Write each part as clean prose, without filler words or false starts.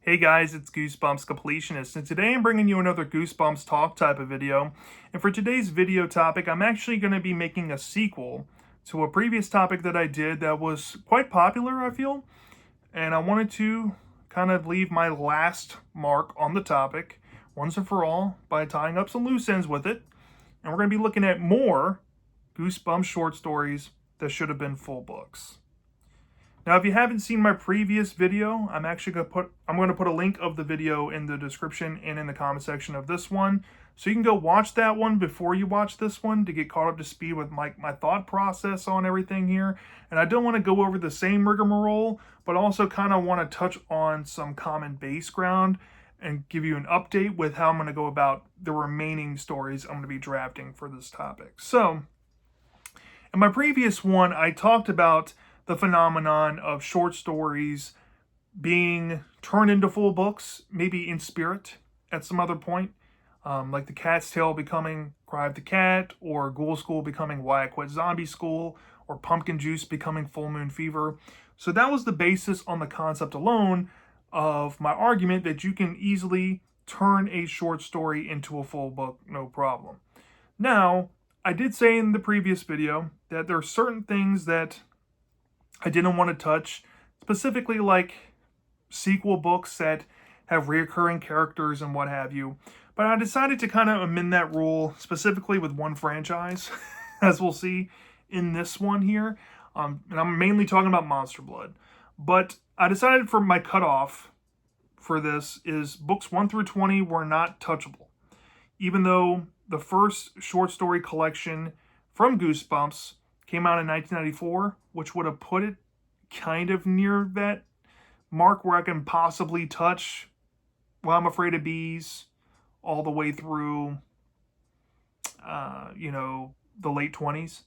Hey guys, it's Goosebumps Completionist, and today I'm bringing you another Goosebumps talk type of video. And for today's video topic, I'm actually going to be making a sequel to a previous topic that I did that was quite popular, I feel. And I wanted to kind of leave my last mark on the topic once and for all by tying up some loose ends with it. And we're going to be looking at more Goosebumps short stories that should have been full books. Now, if you haven't seen my previous video, I'm going to put a link of the video in the description and in the comment section of this one. So you can go watch that one before you watch this one to get caught up to speed with my thought process on everything here. And I don't want to go over the same rigmarole, but also kind of want to touch on some common base ground and give you an update with how I'm going to go about the remaining stories I'm going to be drafting for this topic. So, in my previous one, I talked about the phenomenon of short stories being turned into full books, maybe in spirit at some other point, like The Cat's Tale becoming Cry of the Cat, or Ghoul School becoming Why I Quit Zombie School, or Pumpkin Juice becoming Full Moon Fever. So that was the basis on the concept alone of my argument that you can easily turn a short story into a full book, no problem. Now, I did say in the previous video that there are certain things that I didn't want to touch, specifically like sequel books that have reoccurring characters and what have you. But I decided to kind of amend that rule specifically with one franchise, as we'll see in this one here. And I'm mainly talking about Monster Blood. But I decided for my cutoff for this is books 1 through 20 were not touchable. Even though the first short story collection from Goosebumps came out in 1994, which would have put it kind of near that mark where I can possibly touch Well, I'm Afraid of Bees all the way through, the late 20s.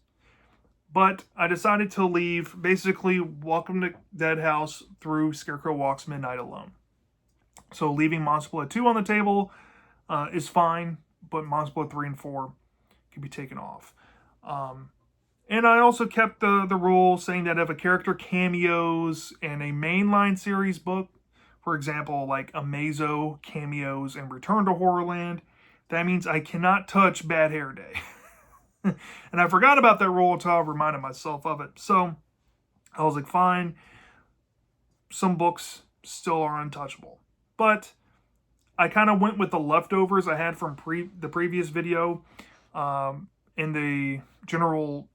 But I decided to leave basically Welcome to Dead House through Scarecrow Walks Midnight Alone. So leaving Monster Blood 2 on the table is fine, but Monster Blood 3 and 4 can be taken off. And I also kept the rule saying that if a character cameos in a mainline series book, for example, like Amazo cameos in Return to Horrorland, that means I cannot touch Bad Hair Day. And I forgot about that rule until I reminded myself of it. So I was like, fine, some books still are untouchable. But I kind of went with the leftovers I had from the previous video in the general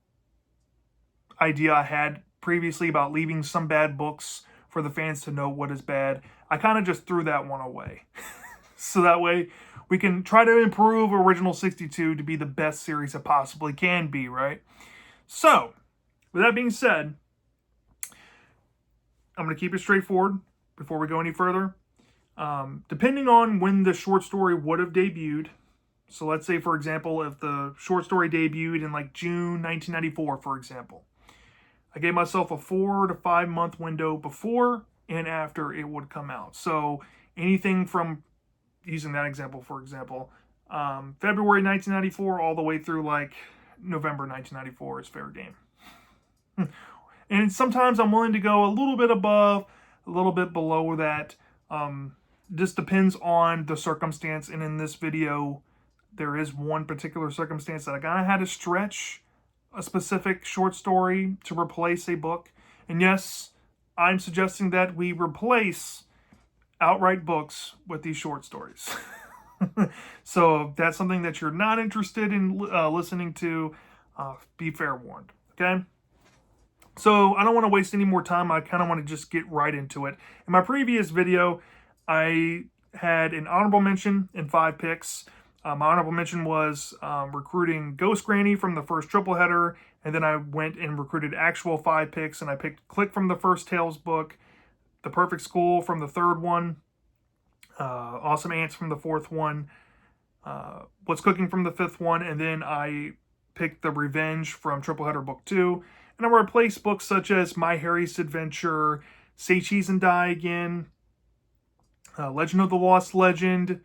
idea I had previously about leaving some bad books for the fans to know what is bad. I kind of just threw that one away. So that way we can try to improve Original 62 to be the best series it possibly can be, right? So, with that being said, I'm going to keep it straightforward before we go any further. Depending on when the short story would have debuted, so let's say, for example, if the short story debuted in like June 1994, for example, I gave myself a 4 to 5 month window before and after it would come out. So anything from, using that example, for example, February 1994 all the way through like November 1994 is fair game. And sometimes I'm willing to go a little bit above, a little bit below that. This depends on the circumstance. And in this video, there is one particular circumstance that I kind of had to stretch a specific short story to replace a book. And yes, I'm suggesting that we replace outright books with these short stories. So if that's something that you're not interested in listening to, be fair warned, okay? So I don't want to waste any more time. I kind of want to just get right into it. In my previous video, I had an honorable mention and 5 picks. My honorable mention was recruiting Ghost Granny from the first triple header, and then I went and recruited actual 5 picks, and I picked Click from the first Tales book, The Perfect School from the third one, Awesome Ants from the fourth one, What's Cooking from the fifth one, and then I picked The Revenge from triple header book 2, and I replaced books such as My Harry's Adventure, Say Cheese and Die Again, Legend of the Lost Legend,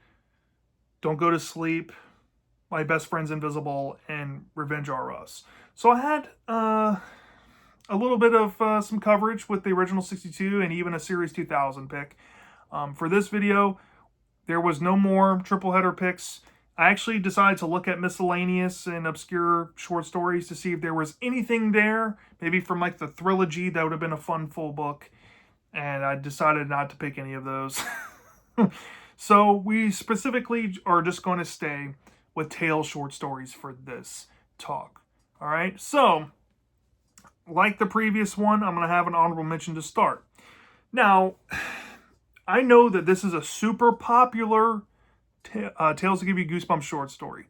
Don't Go to Sleep, My Best Friend's Invisible, and Revenge R Us. So I had a little bit of some coverage with the original 62 and even a Series 2000 pick. For this video, there was no more triple header picks. I actually decided to look at miscellaneous and obscure short stories to see if there was anything there, maybe from like the trilogy that would have been a fun full book. And I decided not to pick any of those. So we specifically are just going to stay with Tales short stories for this talk. All right, so like the previous one, I'm going to have an honorable mention to start. Now, I know that this is a super popular Tales to Give You Goosebumps short story.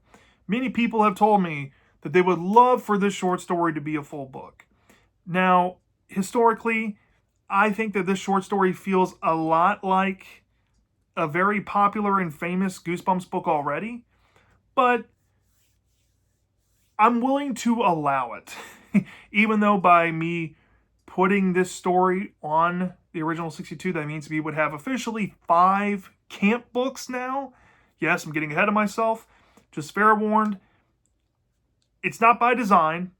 Many people have told me that they would love for this short story to be a full book. Now, historically, I think that this short story feels a lot like a very popular and famous Goosebumps book already, but I'm willing to allow it. Even though by me putting this story on the original 62, that means we would have officially 5 camp books now. Yes, I'm getting ahead of myself. Just fair warned, it's not by design.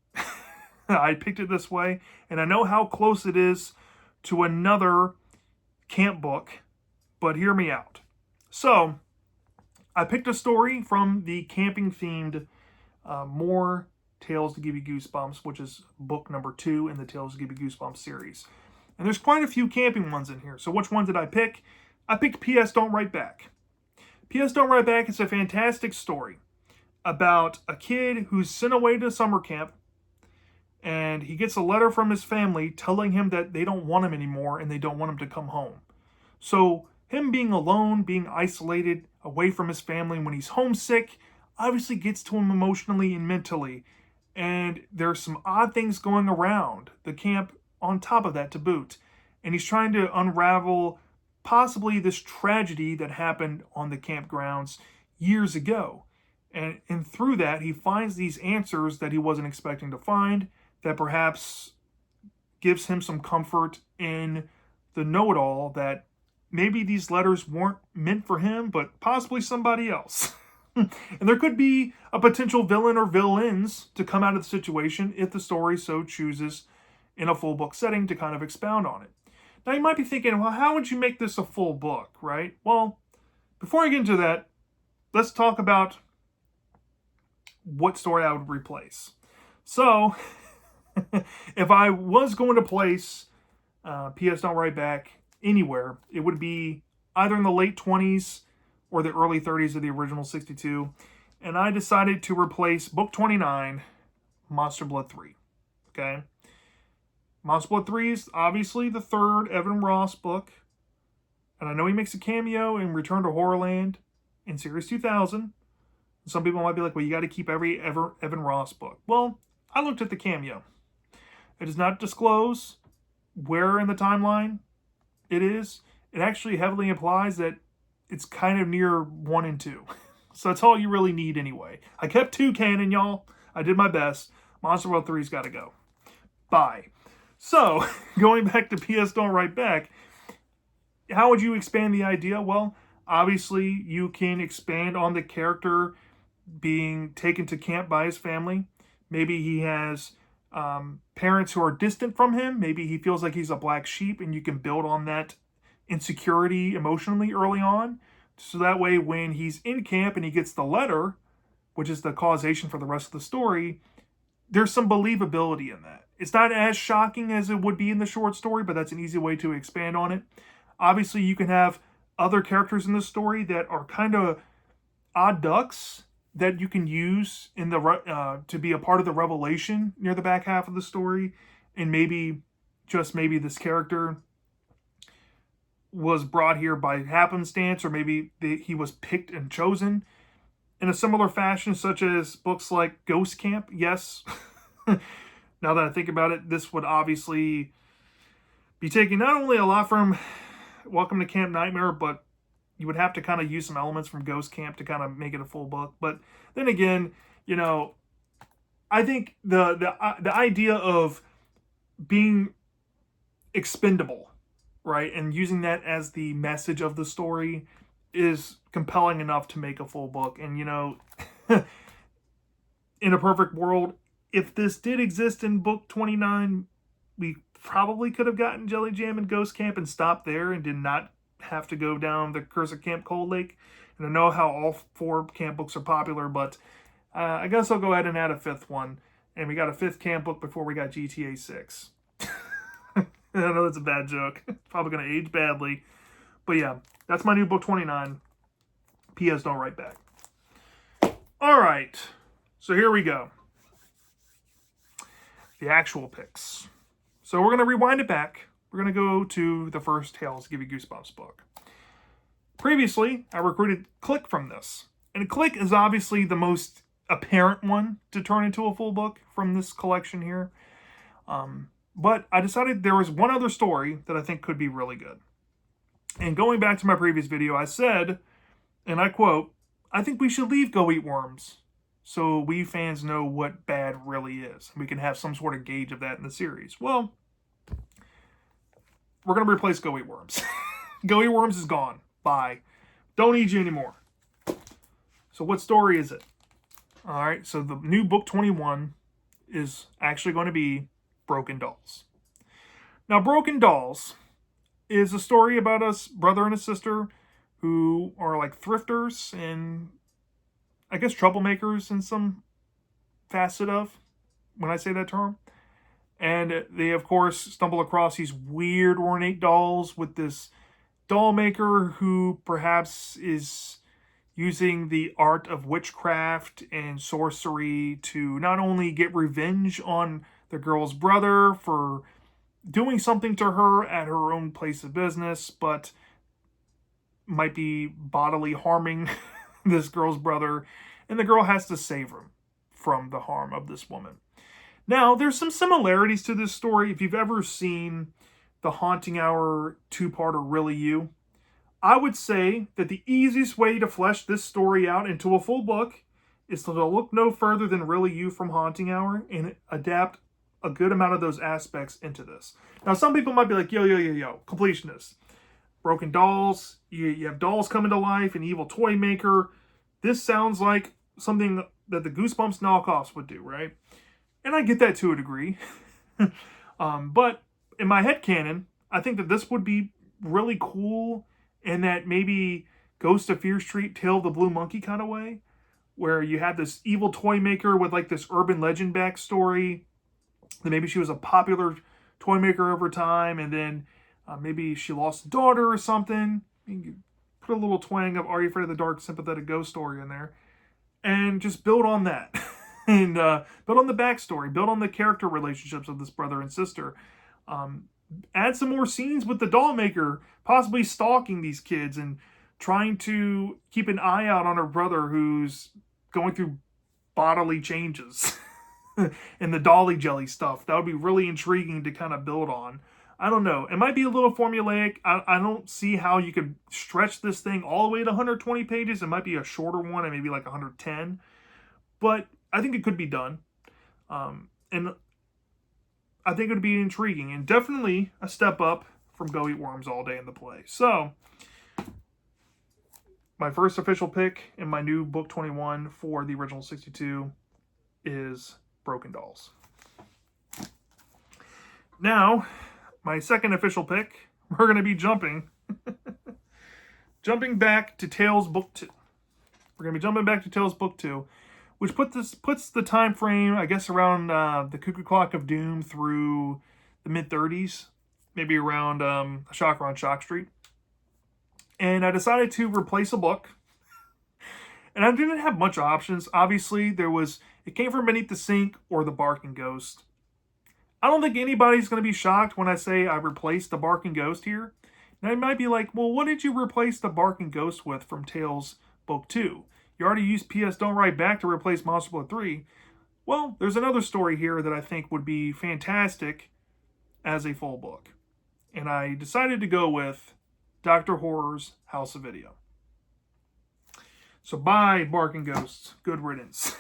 I picked it this way, and I know how close it is to another camp book, but hear me out. So, I picked a story from the camping-themed More Tales to Give You Goosebumps, which is book number 2 in the Tales to Give You Goosebumps series. And there's quite a few camping ones in here. So which one did I pick? I picked P.S. Don't Write Back. P.S. Don't Write Back is a fantastic story about a kid who's sent away to summer camp, and he gets a letter from his family telling him that they don't want him anymore and they don't want him to come home. So him being alone, being isolated away from his family when he's homesick, obviously gets to him emotionally and mentally. And there's some odd things going around the camp on top of that to boot. And he's trying to unravel possibly this tragedy that happened on the campgrounds years ago. And through that, he finds these answers that he wasn't expecting to find, that perhaps gives him some comfort in the know-it-all that maybe these letters weren't meant for him, but possibly somebody else. And there could be a potential villain or villains to come out of the situation if the story so chooses in a full book setting to kind of expound on it. Now you might be thinking, well, how would you make this a full book, right? Well, before I get into that, let's talk about what story I would replace. So, if I was going to place P.S. Don't Write Back anywhere, it would be either in the late 20s or the early 30s of the original 62. And I decided to replace book 29, Monster Blood 3. Okay? Monster Blood 3 is obviously the third Evan Ross book. And I know he makes a cameo in Return to Horrorland in Series 2000. Some people might be like, well, you got to keep every Evan Ross book. Well, I looked at the cameo. It does not disclose where in the timeline it is. It actually heavily implies that it's kind of near 1 and 2. So that's all you really need anyway. I kept 2 canon, y'all. I did my best. Monster World 3's got to go. Bye. So, going back to P.S. Don't Write Back, how would you expand the idea? Well, obviously, you can expand on the character being taken to camp by his family. Maybe he has parents who are distant from him. Maybe he feels like he's a black sheep, and you can build on that insecurity emotionally early on. So that way, when he's in camp and he gets the letter, which is the causation for the rest of the story, there's some believability in that. It's not as shocking as it would be in the short story, but that's an easy way to expand on it. Obviously, you can have other characters in the story that are kind of odd ducks that you can use in the to be a part of the revelation near the back half of the story. And maybe, just maybe, this character was brought here by happenstance, or maybe he was picked and chosen in a similar fashion, such as books like Ghost Camp. Yes, now that I think about it, this would obviously be taking not only a lot from Welcome to Camp Nightmare, but you would have to kind of use some elements from Ghost Camp to kind of make it a full book. But then again, you know, I think the idea of being expendable, right, and using that as the message of the story is compelling enough to make a full book. And, you know, in a perfect world, if this did exist in book 29, we probably could have gotten Jelly Jam and Ghost Camp and stopped there and did not have to go down the Curse of Camp Cold Lake. And I know how all 4 camp books are popular, but I guess I'll go ahead and add a 5th one. And we got a 5th camp book before we got GTA 6. I know that's a bad joke. Probably going to age badly. But yeah, that's my new book 29. P.S. Don't write back. All right. So here we go. The actual picks. So we're going to rewind it back. We're going to go to the first Tales Give You Goosebumps book. Previously, I recruited Click from this. And Click is obviously the most apparent one to turn into a full book from this collection here. But I decided there was one other story that I think could be really good. And going back to my previous video, I said, and I quote, I think we should leave Go Eat Worms so we fans know what bad really is. We can have some sort of gauge of that in the series. Well, we're going to replace Go Eat Worms. Go Eat Worms is gone. Bye. Don't need you anymore. So what story is it? All right, so the new book 21 is actually going to be Broken Dolls. Now, Broken Dolls is a story about a brother and a sister who are like thrifters and I guess troublemakers in some facet of, when I say that term. And they, of course, stumble across these weird, ornate dolls with this doll maker who perhaps is using the art of witchcraft and sorcery to not only get revenge on the girl's brother for doing something to her at her own place of business, but might be bodily harming this girl's brother, and the girl has to save him from the harm of this woman. Now, there's some similarities to this story. If you've ever seen the Haunting Hour 2-parter Really You, I would say that the easiest way to flesh this story out into a full book is to look no further than Really You from Haunting Hour and adapt a good amount of those aspects into this. Now, some people might be like, yo, completionist. Broken dolls, you have dolls coming to life, an evil toy maker. This sounds like something that the Goosebumps knockoffs would do, right? And I get that to a degree. But in my headcanon, I think that this would be really cool in that maybe Ghost of Fear Street, Tale of the Blue Monkey kind of way, where you have this evil toy maker with like this urban legend backstory, that maybe she was a popular toy maker over time, and then maybe she lost a daughter or something. You can put a little twang of Are You Afraid of the Dark, sympathetic ghost story in there, and just build on that. And build on the backstory, build on the character relationships of this brother and sister. Add some more scenes with the doll maker, possibly stalking these kids and trying to keep an eye out on her brother who's going through bodily changes and the dolly jelly stuff. That would be really intriguing to kind of build on. I don't know. It might be a little formulaic. I don't see how you could stretch this thing all the way to 120 pages. It might be a shorter one, and maybe like 110. But I think it could be done. And I think it would be intriguing and definitely a step up from Go Eat Worms All Day in the Play. So, my first official pick in my new book 21 for the original 62 is Broken Dolls. Now, my second official pick, we're going to be jumping back to Tales Book 2. We're going to be jumping back to Tales Book 2, which puts the time frame, I guess, around the Cuckoo Clock of Doom through the mid-30s, maybe around A Shocker on Shock Street. And I decided to replace a book. And I didn't have much options. Obviously, it came from Beneath the Sink or The Barking Ghost. I don't think anybody's going to be shocked when I say I replaced The Barking Ghost here. And I might be like, well, what did you replace The Barking Ghost with from Tales Book 2? You already used P.S. Don't Write Back to replace Monster Blood 3. Well, there's another story here that I think would be fantastic as a full book. And I decided to go with Dr. Horror's House of Video. So bye, Barking Ghosts. Good riddance.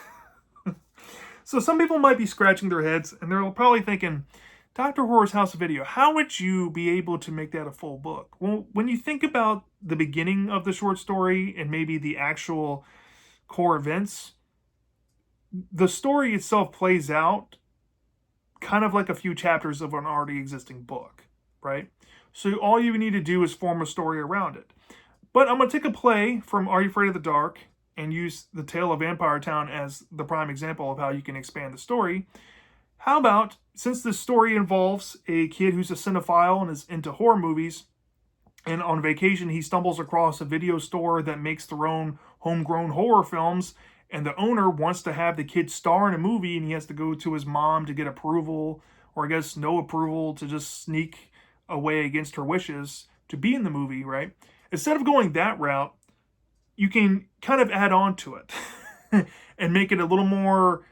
So some people might be scratching their heads, and they're probably thinking, Dr. Horror's House of Video, how would you be able to make that a full book? Well, when you think about the beginning of the short story and maybe the actual core events, the story itself plays out kind of like a few chapters of an already existing book, right? So all you need to do is form a story around it. But I'm going to take a play from Are You Afraid of the Dark and use the Tale of Vampire Town as the prime example of how you can expand the story. How about, since this story involves a kid who's a cinephile and is into horror movies, and on vacation he stumbles across a video store that makes their own homegrown horror films, and the owner wants to have the kid star in a movie, and he has to go to his mom to get approval, or I guess no approval, to just sneak away against her wishes to be in the movie, right? Instead of going that route, you can kind of add on to it and make it a little more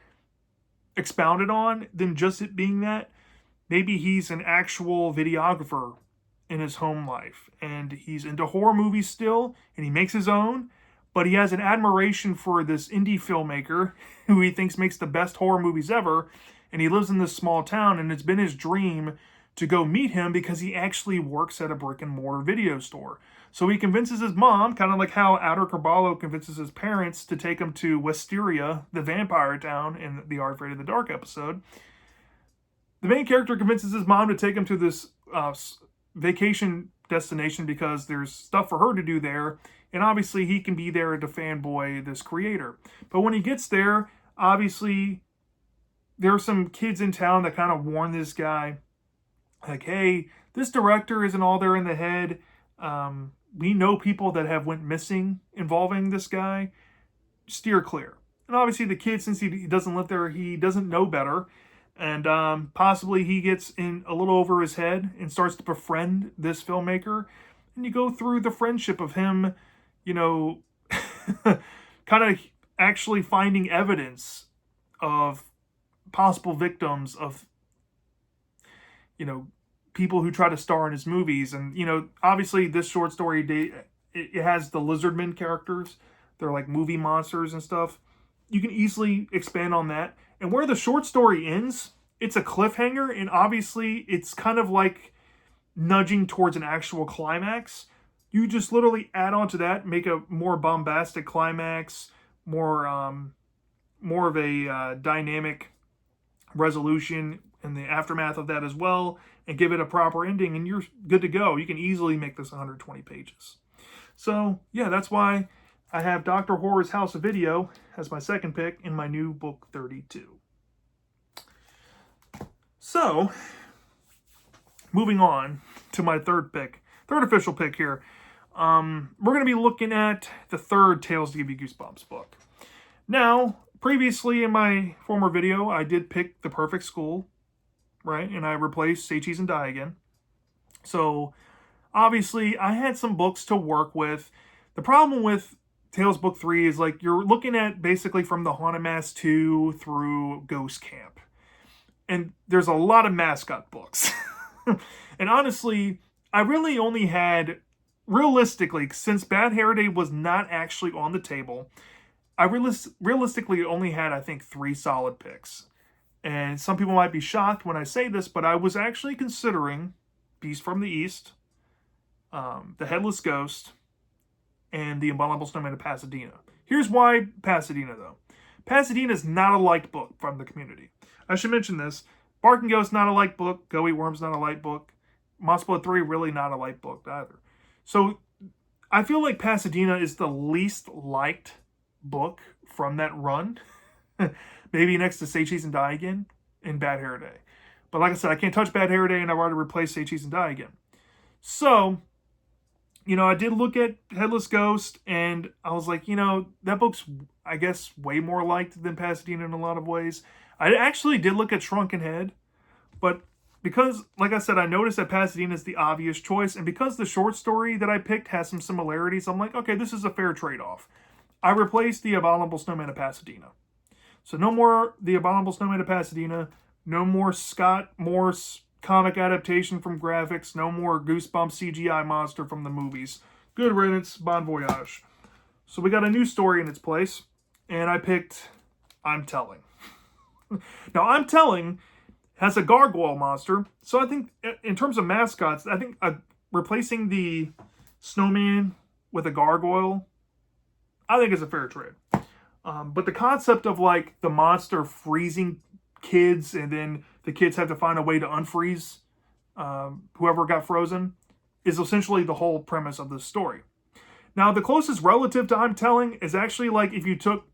expounded on than just it being that. Maybe he's an actual videographer in his home life and he's into horror movies still and he makes his own, but he has an admiration for this indie filmmaker who he thinks makes the best horror movies ever, and he lives in this small town, and it's been his dream to go meet him because he actually works at a brick and mortar video store. So he convinces his mom, kind of like how Outer Carballo convinces his parents to take him to Wisteria, the vampire town in the Are You Afraid of the Dark episode. The main character convinces his mom to take him to this vacation destination because there's stuff for her to do there, and obviously he can be there to fanboy this creator. But when he gets there, obviously there are some kids in town that kind of warn this guy, like, hey, this director isn't all there in the head. We know people that have went missing involving this guy. Steer clear. And obviously the kid, since he doesn't live there, he doesn't know better. And possibly he gets in a little over his head and starts to befriend this filmmaker. And you go through the friendship of him, you know, kind of actually finding evidence of possible victims of, you know, people who try to star in his movies. And, you know, obviously this short story, it has the Lizardmen characters. They're like movie monsters and stuff. You can easily expand on that. And where the short story ends, it's a cliffhanger, and obviously it's kind of like nudging towards an actual climax. You just literally add on to that, make a more bombastic climax, more of a dynamic resolution in the aftermath of that as well, and give it a proper ending, and you're good to go. You can easily make this 120 pages. So yeah, that's why I have Dr. Horror's House of Video as my second pick in my new book 32. So, moving on to my third official pick here. We're going to be looking at the third Tales to Give You Goosebumps book. Now, previously in my former video, I did pick The Perfect School, right? And I replaced Say Cheese and Die Again. So, obviously, I had some books to work with. The problem with Tales Book 3 is, like, you're looking at basically from the Haunted Mask 2 through Ghost Camp. And there's a lot of mascot books. And honestly, I really only had, realistically, since Bad Hair Day was not actually on the table, I realistically only had, I think, 3 solid picks. And some people might be shocked when I say this, but I was actually considering Beast from the East, The Headless Ghost, and The Abominable Snowman of Pasadena. Here's why Pasadena, though. Pasadena is not a liked book from the community. I should mention this. Barking Ghost, not a liked book. Go Eat Worms, not a liked book. Monster Blood 3, really not a liked book either. So, I feel like Pasadena is the least liked book from that run. Maybe next to Say Cheese and Die Again and Bad Hair Day. But like I said, I can't touch Bad Hair Day, and I've already replaced Say Cheese and Die Again. So, you know, I did look at Headless Ghost, and I was like, you know, that book's, I guess, way more liked than Pasadena in a lot of ways. I actually did look at Shrunken Head, but because, like I said, I noticed that Pasadena is the obvious choice, and because the short story that I picked has some similarities, I'm like, okay, this is a fair trade-off. I replaced The Abominable Snowman of Pasadena. So no more The Abominable Snowman of Pasadena, no more Scott Morse comic adaptation from graphics, no more Goosebumps CGI monster from the movies. Good riddance, bon voyage. So we got a new story in its place, and I picked I'm Telling. Now, I'm Telling has a gargoyle monster, so I think in terms of mascots, I think replacing the snowman with a gargoyle, I think is a fair trade. But the concept of, like, the monster freezing kids and then the kids have to find a way to unfreeze whoever got frozen, is essentially the whole premise of this story. Now, the closest relative to I'm telling is actually like if you took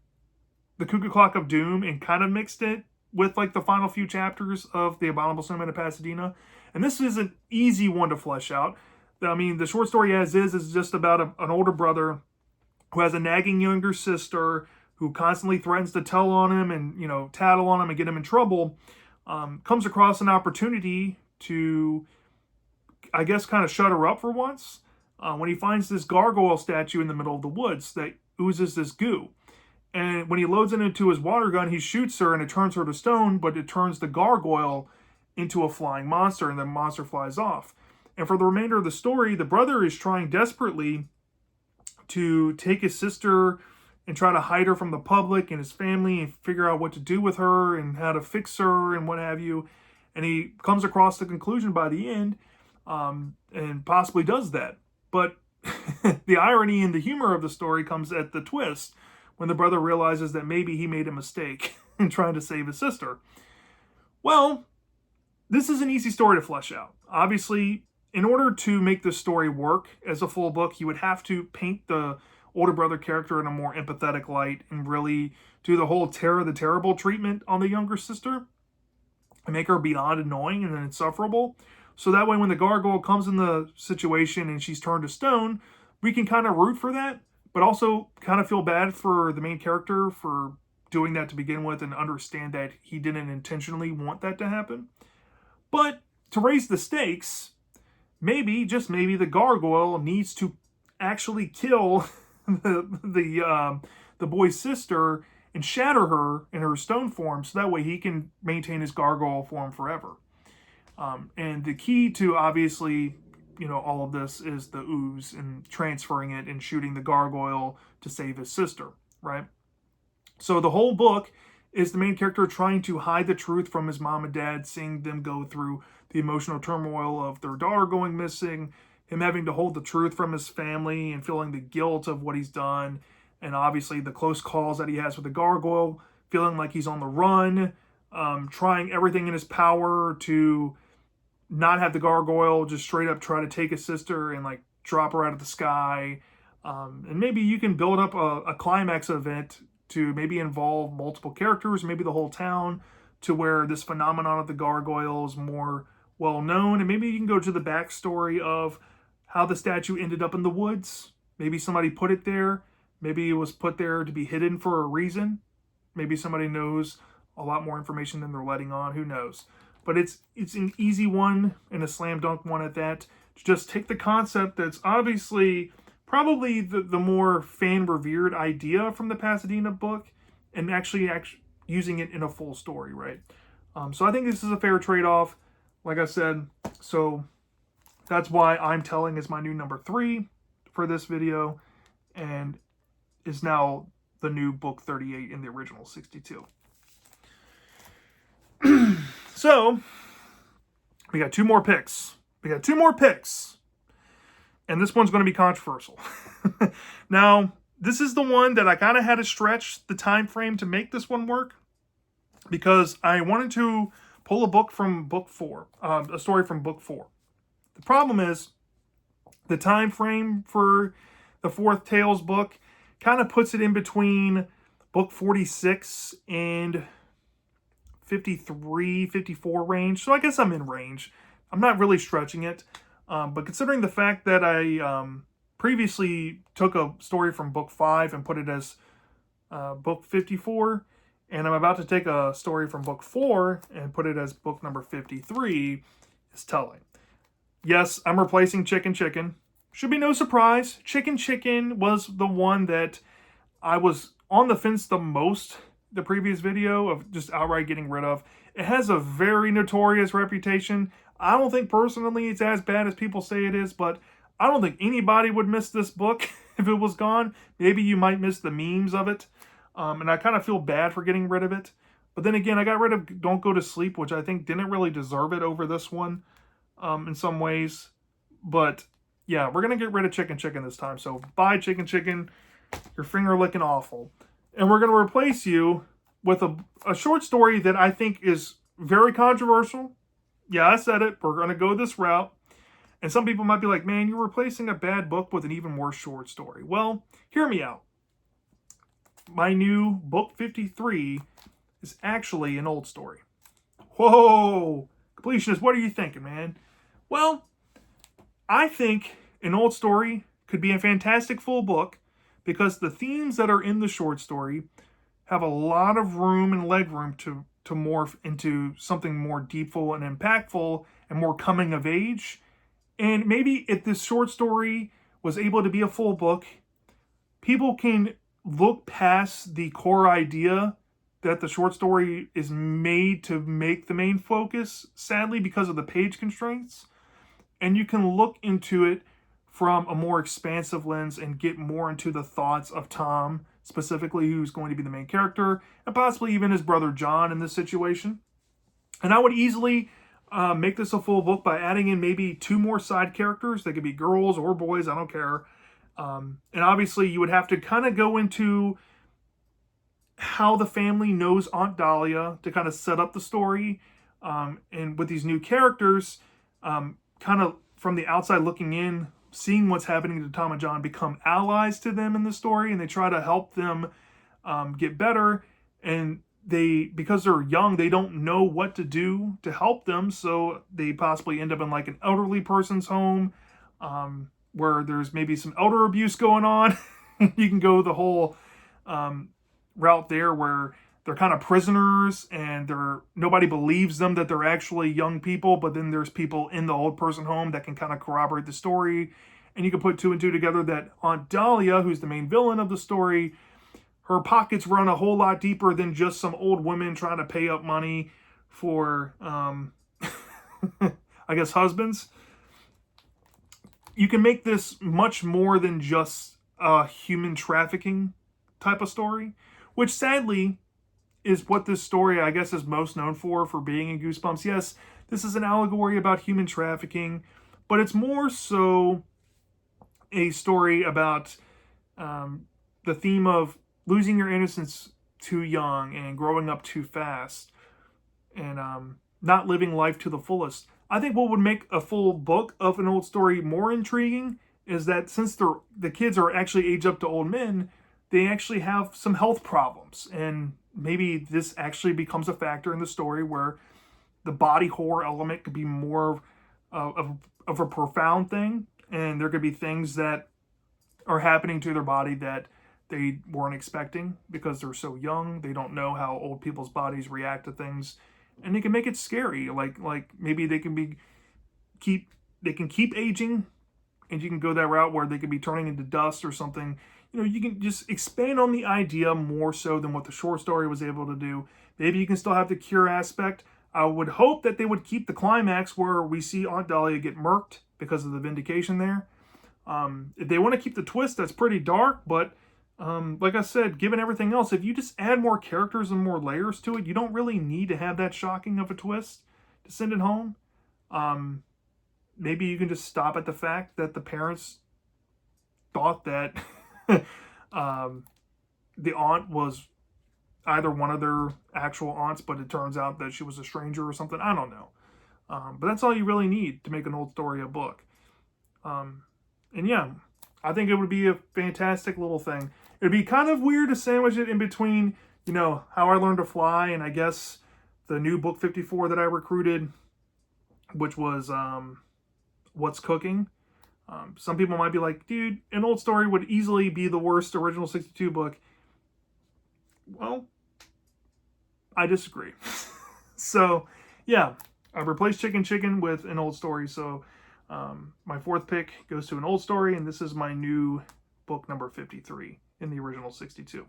the Cuckoo Clock of Doom and kind of mixed it with like the final few chapters of The Abominable Snowman of Pasadena. And this is an easy one to flesh out. I mean, the short story as is just about an older brother who has a nagging younger sister who constantly threatens to tell on him and, tattle on him and get him in trouble. Comes across an opportunity to, I guess, kind of shut her up for once when he finds this gargoyle statue in the middle of the woods that oozes this goo. And when he loads it into his water gun, he shoots her and it turns her to stone, but it turns the gargoyle into a flying monster, and the monster flies off. And for the remainder of the story, the brother is trying desperately to take his sister and try to hide her from the public and his family and figure out what to do with her and how to fix her and what have you. And he comes across the conclusion by the end and possibly does that. But the irony and the humor of the story comes at the twist, when the brother realizes that maybe he made a mistake in trying to save his sister. Well, this is an easy story to flesh out. Obviously, in order to make this story work as a full book, you would have to paint the older brother character in a more empathetic light and really do the whole Terror the Terrible treatment on the younger sister and make her beyond annoying and insufferable. So that way when the gargoyle comes in the situation and she's turned to stone, we can kind of root for that, but also kind of feel bad for the main character for doing that to begin with and understand that he didn't intentionally want that to happen. But to raise the stakes, maybe, just maybe, the gargoyle needs to actually kill the boy's sister and shatter her in her stone form so that way he can maintain his gargoyle form forever. And the key to, obviously, all of this is the ooze and transferring it and shooting the gargoyle to save his sister, right? So the whole book is the main character trying to hide the truth from his mom and dad, seeing them go through the emotional turmoil of their daughter going missing, him having to hold the truth from his family and feeling the guilt of what he's done, and obviously the close calls that he has with the gargoyle, feeling like he's on the run, trying everything in his power to not have the gargoyle just straight up try to take his sister and like drop her out of the sky. And maybe you can build up a climax event to maybe involve multiple characters, maybe the whole town, to where this phenomenon of the gargoyle is more well known. And maybe you can go to the backstory of how the statue ended up in the woods. Maybe somebody put it there. Maybe it was put there to be hidden for a reason. Maybe somebody knows a lot more information than they're letting on. Who knows? But it's an easy one and a slam dunk one at that. To just take the concept that's obviously probably the more fan-revered idea from the Pasadena book and actually using it in a full story, right? So I think this is a fair trade-off, like I said. So that's why I'm Telling is my new number 3 for this video and is now the new book 38 in the original 62. So, we got 2 more picks. And this one's going to be controversial. Now, this is the one that I kind of had to stretch the time frame to make this one work, because I wanted to pull a book from book 4, a story from book 4. The problem is the time frame for the Fourth Tales book kind of puts it in between book 46 and 53, 54 range. So I guess I'm in range. I'm not really stretching it. But considering the fact that I previously took a story from book 5 and put it as book 54, and I'm about to take a story from book 4 and put it as book number 53, is telling. Yes, I'm replacing Chicken Chicken. Should be no surprise. Chicken Chicken was the one that I was on the fence the most the previous video of just outright getting rid of. It has a very notorious reputation. I don't think personally it's as bad as people say it is, but I don't think anybody would miss this book if it was gone. Maybe you might miss the memes of it. And I kind of feel bad for getting rid of it. But then again, I got rid of Don't Go to Sleep, which I think didn't really deserve it over this one in some ways. But yeah, we're going to get rid of Chicken Chicken this time. So bye, Chicken Chicken. You're finger licking awful. And we're going to replace you with a short story that I think is very controversial. Yeah, I said it. We're going to go this route. And some people might be like, man, you're replacing a bad book with an even worse short story. Well, hear me out. My new book 53 is actually an old story. Whoa! Completionist, what are you thinking, man? Well, I think an old story could be a fantastic full book because the themes that are in the short story have a lot of room and leg room to morph into something more deepful and impactful and more coming of age. And maybe if this short story was able to be a full book, people can look past the core idea that the short story is made to make the main focus, sadly, because of the page constraints. And you can look into it from a more expansive lens and get more into the thoughts of Tom, specifically, who's going to be the main character, and possibly even his brother John in this situation. And I would easily make this a full book by adding in maybe 2 more side characters. They could be girls or boys, I don't care. And obviously, you would have to kind of go into how the family knows Aunt Dahlia to kind of set up the story. And with these new characters, kind of from the outside looking in, seeing what's happening to Tom and John become allies to them in the story, and they try to help them get better. And because they're young, they don't know what to do to help them, so they possibly end up in like an elderly person's home, where there's maybe some elder abuse going on. You can go the whole route there where they're kind of prisoners and nobody believes them that they're actually young people, but then there's people in the old person home that can kind of corroborate the story. And you can put 2 and 2 together that Aunt Dahlia, who's the main villain of the story, her pockets run a whole lot deeper than just some old women trying to pay up money for, I guess, husbands. You can make this much more than just a human trafficking type of story, which sadly is what this story, I guess, is most known for being in Goosebumps. Yes, this is an allegory about human trafficking, but it's more so a story about the theme of losing your innocence too young and growing up too fast and not living life to the fullest. I think what would make a full book of an old story more intriguing is that since the kids are actually age up to old men, they actually have some health problems. And maybe this actually becomes a factor in the story where the body horror element could be more of a profound thing. And there could be things that are happening to their body that they weren't expecting because they're so young. They don't know how old people's bodies react to things. And they can make it scary. Like maybe they can keep aging, and you can go that route where they could be turning into dust or something. You know, you can just expand on the idea more so than what the short story was able to do. Maybe you can still have the cure aspect. I would hope that they would keep the climax where we see Aunt Dahlia get murked because of the vindication there. If they want to keep the twist, that's pretty dark, but like I said, given everything else, if you just add more characters and more layers to it, you don't really need to have that shocking of a twist to send it home. Maybe you can just stop at the fact that the parents thought that the aunt was either one of their actual aunts, but it turns out that she was a stranger or something. I don't know. But that's all you really need to make an old story a book. And yeah, I think it would be a fantastic little thing. It'd be kind of weird to sandwich it in between, you know, How I Learned to Fly and I guess the new book 54 that I recruited, which was What's Cooking. Some people might be like, dude, an old story would easily be the worst original 62 book. Well, I disagree. So, yeah, I replaced Chicken with an old story. So, my 4th pick goes to an old story, and this is my new book number 53 in the original 62.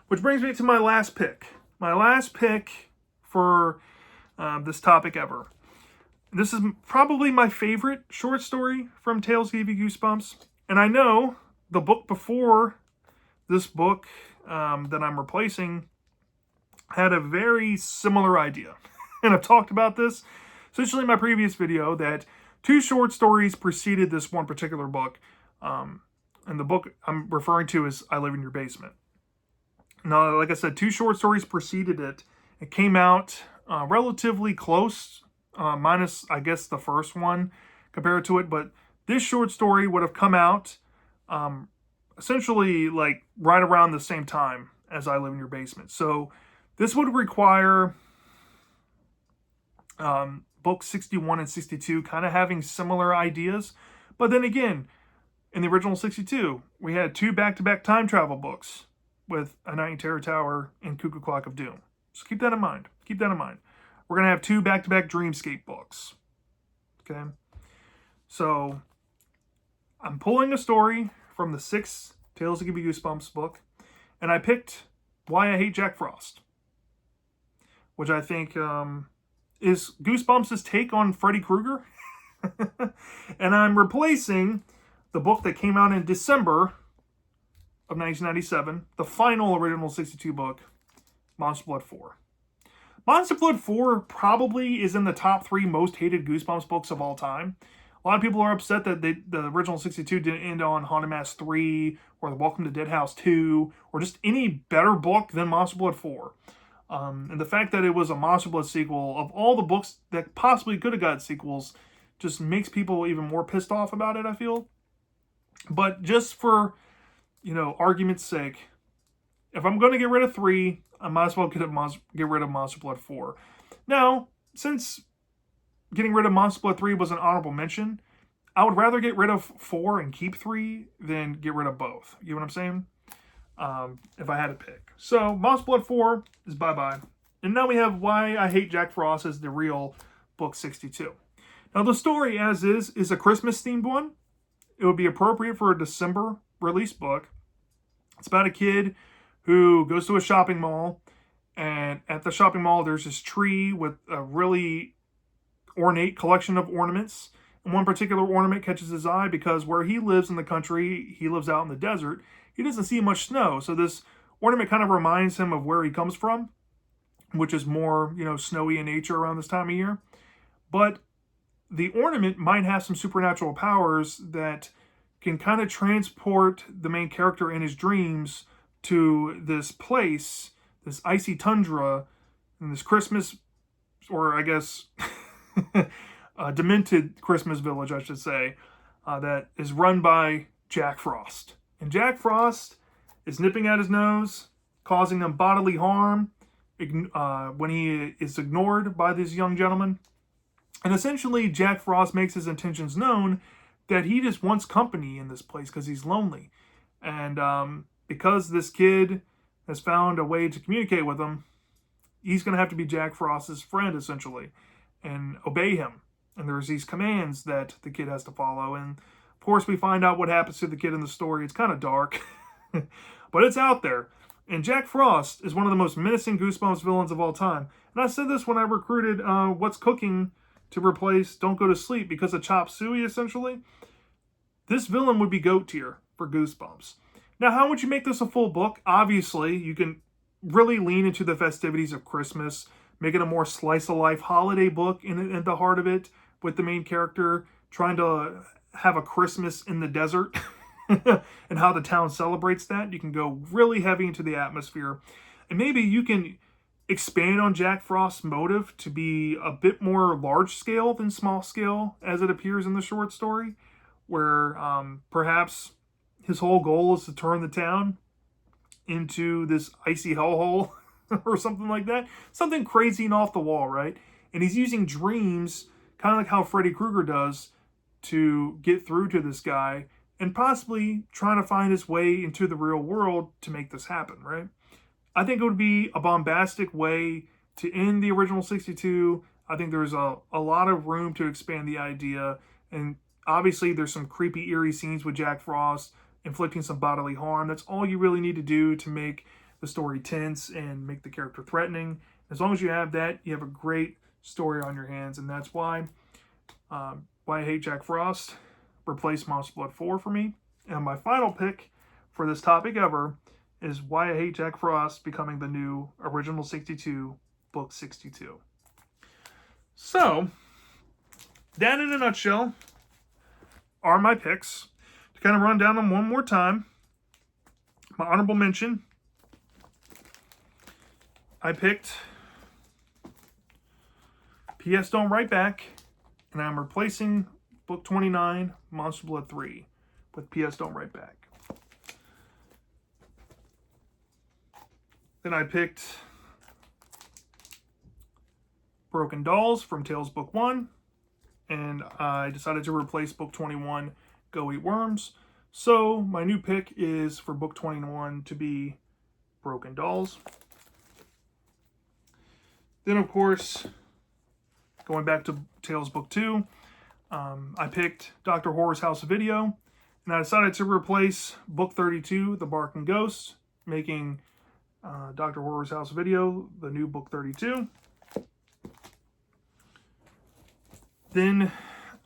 Which brings me to my last pick. My last pick for this topic ever. This is probably my favorite short story from Tales Gave You Goosebumps. And I know the book before this book that I'm replacing had a very similar idea. And I've talked about this essentially in my previous video, that 2 short stories preceded this one particular book. And the book I'm referring to is I Live in Your Basement. Now, like I said, 2 short stories preceded it. It came out relatively close minus, I guess, the first one compared to it. But this short story would have come out essentially like right around the same time as I Live in Your Basement. So this would require books 61 and 62 kind of having similar ideas. But then again, in the original 62, we had two back-to-back time travel books with A Night in Terror Tower and Cuckoo Clock of Doom. So keep that in mind. Keep that in mind. We're going to have two back-to-back Dreamscape books. Okay? So I'm pulling a story from the 6 Tales That Give You Goosebumps book, and I picked Why I Hate Jack Frost, which I think is Goosebumps' take on Freddy Krueger. And I'm replacing the book that came out in December of 1997, the final original 62 book, Monster Blood 4. Monster Blood 4 probably is in the top 3 most hated Goosebumps books of all time. A lot of people are upset that the original 62 didn't end on Haunted Mass 3 or The Welcome to Dead House 2 or just any better book than Monster Blood 4. And the fact that it was a Monster Blood sequel, of all the books that possibly could have got sequels, just makes people even more pissed off about it, I feel. But just for, argument's sake, if I'm going to get rid of 3, I might as well get rid of Monster Blood 4. Now, since getting rid of Monster Blood 3 was an honorable mention, I would rather get rid of 4 and keep 3 than get rid of both. You know what I'm saying? If I had to pick. So, Monster Blood 4 is bye-bye. And now we have Why I Hate Jack Frost as the real book 62. Now, the story, as is a Christmas-themed one. It would be appropriate for a December release book. It's about a kid who goes to a shopping mall, and at the shopping mall, there's this tree with a really ornate collection of ornaments. And one particular ornament catches his eye because where he lives in the country, he lives out in the desert, he doesn't see much snow. So this ornament kind of reminds him of where he comes from, which is more, snowy in nature around this time of year. But the ornament might have some supernatural powers that can kind of transport the main character in his dreams to this place, this icy tundra, and this Christmas, or I guess demented Christmas village, I should say, that is run by Jack Frost. And Jack Frost is nipping at his nose, causing them bodily harm when he is ignored by this young gentleman. And essentially, Jack Frost makes his intentions known that he just wants company in this place because he's lonely. And because this kid has found a way to communicate with him, he's going to have to be Jack Frost's friend, essentially, and obey him. And there's these commands that the kid has to follow. And, of course, we find out what happens to the kid in the story. It's kind of dark, but it's out there. And Jack Frost is one of the most menacing Goosebumps villains of all time. And I said this when I recruited What's Cooking to replace Don't Go to Sleep because of Chop Suey, essentially. This villain would be GOAT tier for Goosebumps. Now, how would you make this a full book? Obviously, you can really lean into the festivities of Christmas, make it a more slice-of-life holiday book in the heart of it, with the main character trying to have a Christmas in the desert and how the town celebrates that. You can go really heavy into the atmosphere. And maybe you can expand on Jack Frost's motive to be a bit more large scale than small scale as it appears in the short story, where perhaps his whole goal is to turn the town into this icy hellhole or something like that. Something crazy and off the wall, right? And he's using dreams, kind of like how Freddy Krueger does, to get through to this guy and possibly trying to find his way into the real world to make this happen, right? I think it would be a bombastic way to end the original 62. I think there's a lot of room to expand the idea. And obviously there's some creepy, eerie scenes with Jack Frost inflicting some bodily harm. That's all you really need to do to make the story tense and make the character threatening. As long as you have that, you have a great story on your hands. And that's why I Hate Jack Frost replaced Monster Blood 4 for me. And my final pick for this topic ever is Why I Hate Jack Frost becoming the new original 62, book 62. So, that in a nutshell are my picks. To kind of run down them one more time, my honorable mention, I picked P.S. Don't Write Back, and I'm replacing book 29, Monster Blood 3, with P.S. Don't Write Back. Then I picked Broken Dolls from Tales Book 1, and I decided to replace book 21, Go Eat Worms. So my new pick is for book 21 to be Broken Dolls. Then, of course, going back to Tales Book 2, I picked Dr. Horror's House of Video, and I decided to replace book 32, The Barking Ghost, making Dr. Horror's House of Video the new book 32. Then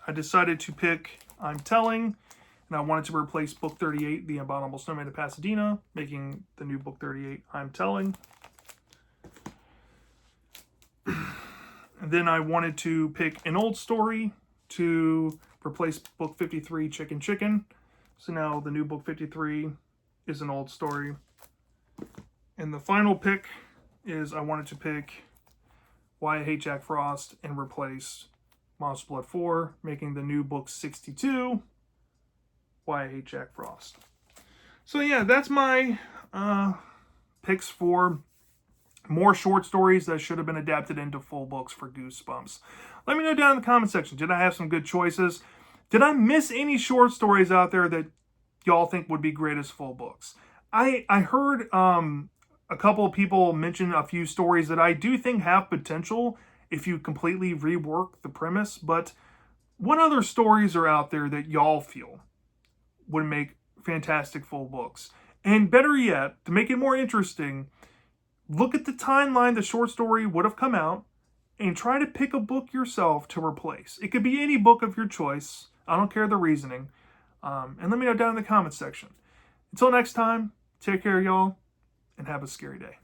I decided to pick I'm Telling, and I wanted to replace book 38, The Abominable Snowman of Pasadena, making the new book 38 I'm Telling. And then I wanted to pick an old story to replace book 53, Chicken Chicken. So now the new book 53 is an old story. And the final pick is I wanted to pick Why I Hate Jack Frost and replace Monster Blood 4, making the new book 62, Why I Hate Jack Frost. So yeah, that's my picks for more short stories that should have been adapted into full books for Goosebumps. Let me know down in the comment section. Did I have some good choices? Did I miss any short stories out there that y'all think would be great as full books? I heard a couple of people mention a few stories that I do think have potential if you completely rework the premise, but what other stories are out there that y'all feel would make fantastic full books? And better yet, to make it more interesting, look at the timeline the short story would have come out and try to pick a book yourself to replace. It could be any book of your choice. I don't care the reasoning. And let me know down in the comments section. Until next time, take care, y'all, and have a scary day.